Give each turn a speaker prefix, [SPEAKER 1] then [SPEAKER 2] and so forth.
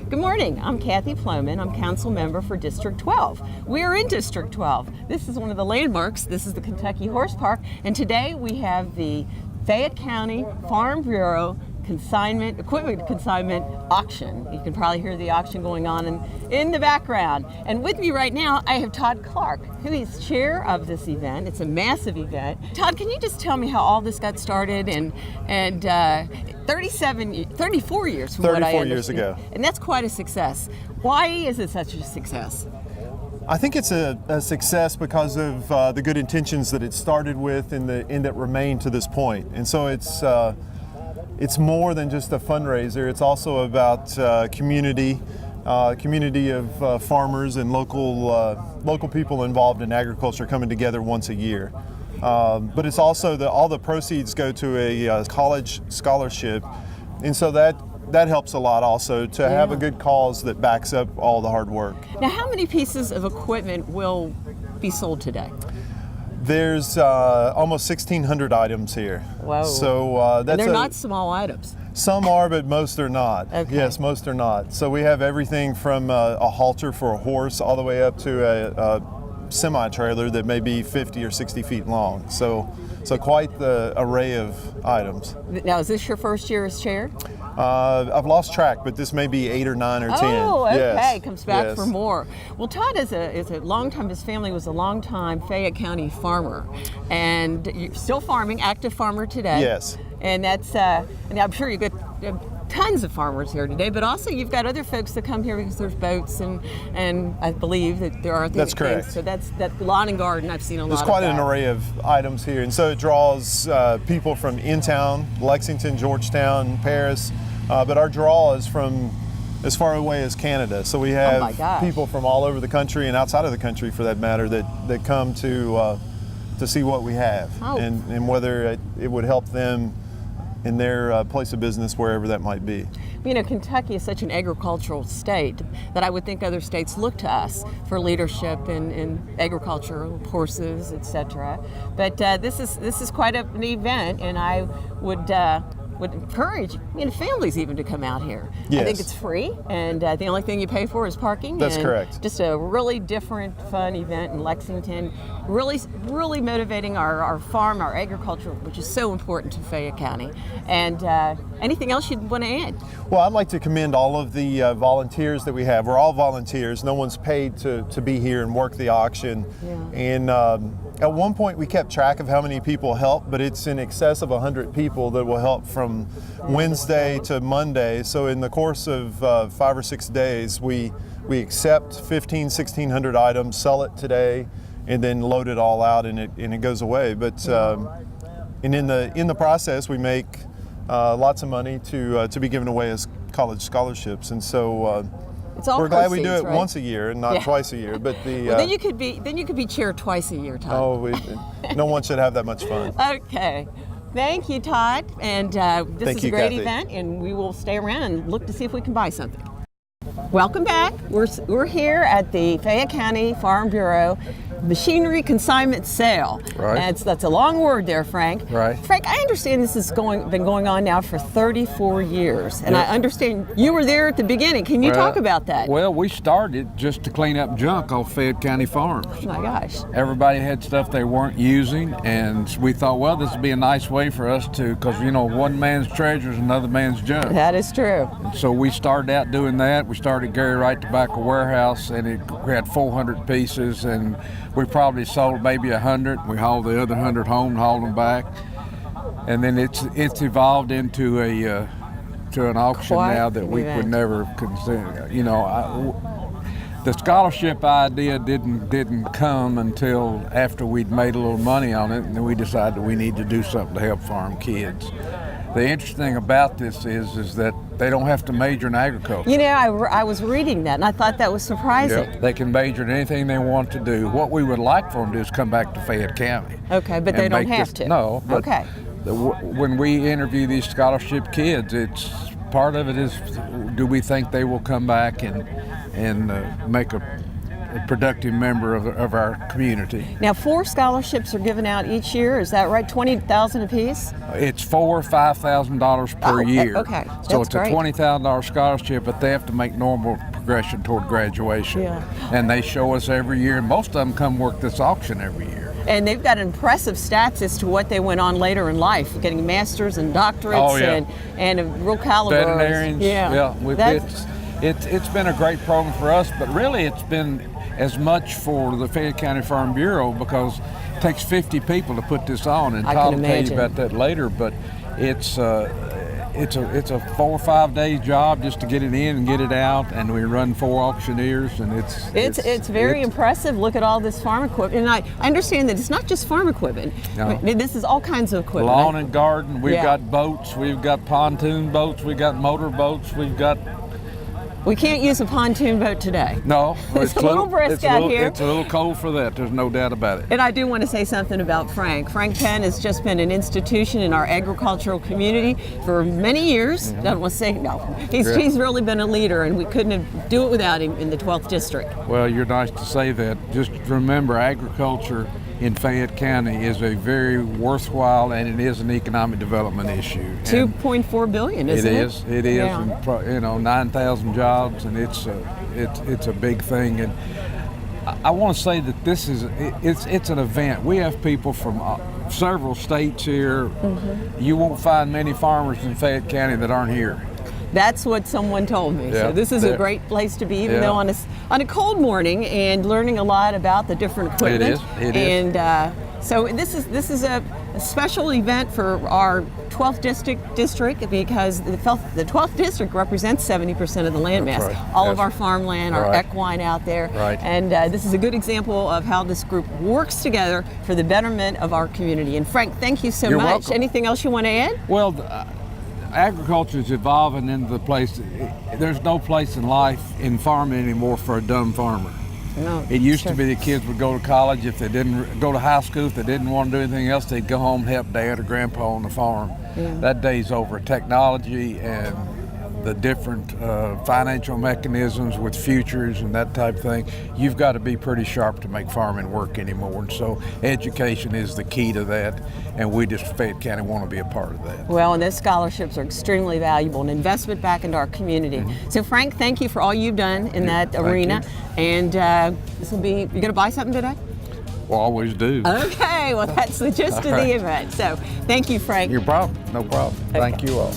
[SPEAKER 1] Good morning, I'm Kathy Plomin. I'm council member for District 12. We are in District 12. This is one of the landmarks. This is the Kentucky Horse Park, and today we have the Fayette County Farm Bureau equipment consignment auction. You can probably hear the auction going on in the background. And with me right now, I have Todd Clark, who is chair of this event. It's a massive event. Todd, can you just tell me how all this got started and 34 years from what I understand.
[SPEAKER 2] 34 years ago.
[SPEAKER 1] And that's quite a success. Why is it such a success?
[SPEAKER 2] I think it's a success because of the good intentions that it started with and that remain to this point. And so it's more than just a fundraiser. It's also about community of farmers and local people involved in agriculture coming together once a year. But it's also all the proceeds go to a college scholarship, and so that helps a lot also to have a good cause that backs up all the hard work.
[SPEAKER 1] Now, how many pieces of equipment will be sold today?
[SPEAKER 2] There's almost 1,600 items here.
[SPEAKER 1] Whoa.
[SPEAKER 2] So
[SPEAKER 1] and they're not small items.
[SPEAKER 2] Some are, but most are not.
[SPEAKER 1] Okay.
[SPEAKER 2] Yes, most are not. So we have everything from a halter for a horse all the way up to a semi-trailer that may be 50 or 60 feet long. So quite the array of items.
[SPEAKER 1] Now, is this your first year as chair?
[SPEAKER 2] I've lost track, but this may be 8 or 9 or 10.
[SPEAKER 1] Oh, okay.
[SPEAKER 2] Yes.
[SPEAKER 1] Comes back
[SPEAKER 2] Yes.
[SPEAKER 1] for more. Well, Todd is a long time. His family was a long time Fayette County farmer, and you're still farming, active farmer today.
[SPEAKER 2] Yes.
[SPEAKER 1] And that's and I'm sure you get tons of farmers here today, but also you've got other folks that come here because there's boats and I believe that there are things.
[SPEAKER 2] That's correct.
[SPEAKER 1] So that lawn and garden, I've seen a lot of that.
[SPEAKER 2] There's quite an array of items here, and so it draws people from in town, Lexington, Georgetown, Paris, but our draw is from as far away as Canada. So we have people from all over the country and outside of the country, for that matter, that come to see what we have and whether it would help them in their place of business, wherever that might be.
[SPEAKER 1] You know, Kentucky is such an agricultural state that I would think other states look to us for leadership in agriculture, horses, etc. But this is quite an event, and I would encourage families even to come out here.
[SPEAKER 2] Yes.
[SPEAKER 1] I think it's free, and the only thing you pay for is parking.
[SPEAKER 2] That's correct.
[SPEAKER 1] Just a really different, fun event in Lexington, really motivating our farm, our agriculture, which is so important to Fayette County. And anything else you'd want to add?
[SPEAKER 2] Well, I'd like to commend all of the volunteers that we have. We're all volunteers. No one's paid to be here and work the auction.
[SPEAKER 1] Yeah.
[SPEAKER 2] And at one point we kept track of how many people help, but it's in excess of 100 people that will help from Wednesday to Monday. So in the course of 5 or 6 days, we accept 1,600 items, sell it today, and then load it all out, and it goes away. But and in the process, we make lots of money to be given away as college scholarships, and so we're glad we do it once a year and not twice a year. But
[SPEAKER 1] then you could be chair twice a year, Todd.
[SPEAKER 2] Oh, no one should have that much fun.
[SPEAKER 1] Okay. Thank you, Todd. And this is a great event, and we will stay around and look to see if we can buy something. Welcome back. We're here at the Fayette County Farm Bureau Machinery Consignment Sale.
[SPEAKER 2] Right.
[SPEAKER 1] That's a long word there, Frank.
[SPEAKER 2] Right.
[SPEAKER 1] Frank, I understand this has been going on now for 34 years, and I understand you were there at the beginning. Can you talk about that?
[SPEAKER 3] Well, we started just to clean up junk off Fayette County farms.
[SPEAKER 1] Oh my gosh.
[SPEAKER 3] Everybody had stuff they weren't using, and we thought, well, this would be a nice way for us to, because one man's treasure is another man's junk.
[SPEAKER 1] That is true.
[SPEAKER 3] And so we started out doing that. We started Gary Wright Tobacco Warehouse, and we had 400 pieces, and we probably sold maybe 100. We hauled the other 100 home and hauled them back, and then it's evolved into to an auction now that we would never consider. The scholarship idea didn't come until after we'd made a little money on it, and then we decided we need to do something to help farm kids. The interesting thing about this is that they don't have to major in agriculture.
[SPEAKER 1] You know, I was reading that and I thought that was surprising.
[SPEAKER 3] Yep. They can major in anything they want to do. What we would like for them to do is come back to Fayette County.
[SPEAKER 1] Okay, but they don't have to.
[SPEAKER 3] No, but
[SPEAKER 1] okay.
[SPEAKER 3] When we interview these scholarship kids, it's part of it is, do we think they will come back and make a productive member of our community?
[SPEAKER 1] Now, 4 scholarships are given out each year. Is that right? $20,000 apiece?
[SPEAKER 3] It's $4,000 or $5,000 per year.
[SPEAKER 1] Okay,
[SPEAKER 3] so
[SPEAKER 1] that's
[SPEAKER 3] it's
[SPEAKER 1] great.
[SPEAKER 3] a $20,000 scholarship, but they have to make normal progression toward graduation.
[SPEAKER 1] Yeah.
[SPEAKER 3] And they show us every year, and most of them come work this auction every year.
[SPEAKER 1] And they've got impressive stats as to what they went on later in life, getting masters and doctorates and a real caliber.
[SPEAKER 3] Veterinarians.
[SPEAKER 1] Yeah.
[SPEAKER 3] It's been a great program for us, but really it's been as much for the Fayette County Farm Bureau because it takes 50 people to put this on, and Todd will tell you about that later. But it's a 4 or 5 day job just to get it in and get it out, and we run 4 auctioneers, and
[SPEAKER 1] it's very impressive. Look at all this farm equipment, and I understand that it's not just farm equipment.
[SPEAKER 3] No.
[SPEAKER 1] This is all kinds of equipment.
[SPEAKER 3] Lawn and garden. We've got boats. We've got pontoon boats. We've got motor boats.
[SPEAKER 1] We can't use a pontoon boat today.
[SPEAKER 3] No,
[SPEAKER 1] it's a little brisk out here.
[SPEAKER 3] It's a little cold for that. There's no doubt about it.
[SPEAKER 1] And I do want to say something about Frank. Frank Penn has just been an institution in our agricultural community for many years. I don't want to say no. He's really been a leader, and we couldn't do it without him in the 12th district.
[SPEAKER 3] Well, you're nice to say that. Just remember, agriculture in Fayette County is a very worthwhile, and it is an economic development issue.
[SPEAKER 1] $2.4 billion, isn't it?
[SPEAKER 3] It is.
[SPEAKER 1] Yeah.
[SPEAKER 3] And 9,000 jobs, and it's a big thing. And I want to say that it's an event. We have people from several states here. Mm-hmm. You won't find many farmers in Fayette County that aren't here.
[SPEAKER 1] That's what someone told me.
[SPEAKER 3] Yeah,
[SPEAKER 1] so this is a great place to be, even though on a cold morning, and learning a lot about the different equipment.
[SPEAKER 3] It is.
[SPEAKER 1] And so this is a special event for our 12th district because the 12th district represents 70% of the land mass.
[SPEAKER 3] Right.
[SPEAKER 1] All of our farmland, our equine out there.
[SPEAKER 3] Right.
[SPEAKER 1] And this is a good example of how this group works together for the betterment of our community. And Frank, thank you so
[SPEAKER 3] You're
[SPEAKER 1] much.
[SPEAKER 3] welcome.
[SPEAKER 1] Anything else you want to add?
[SPEAKER 3] Well, agriculture is evolving into the place. There's no place in life in farming anymore for a dumb farmer.
[SPEAKER 1] No,
[SPEAKER 3] it used to be the kids would go to college. If they didn't go to high school, if they didn't want to do anything else, they'd go home and help dad or grandpa on the farm. Yeah. That day's over. Technology and the different financial mechanisms with futures and that type of thing, you've got to be pretty sharp to make farming work anymore. And so education is the key to that, and we just, Fayette County, want to be a part of that.
[SPEAKER 1] Well, and those scholarships are extremely valuable, an investment back into our community. Mm-hmm. So Frank, thank you for all you've done in that arena. And this will be, you going to buy something today?
[SPEAKER 3] Well, always do.
[SPEAKER 1] Okay, well that's the gist of the event. So thank you, Frank.
[SPEAKER 3] No problem. Thank you all.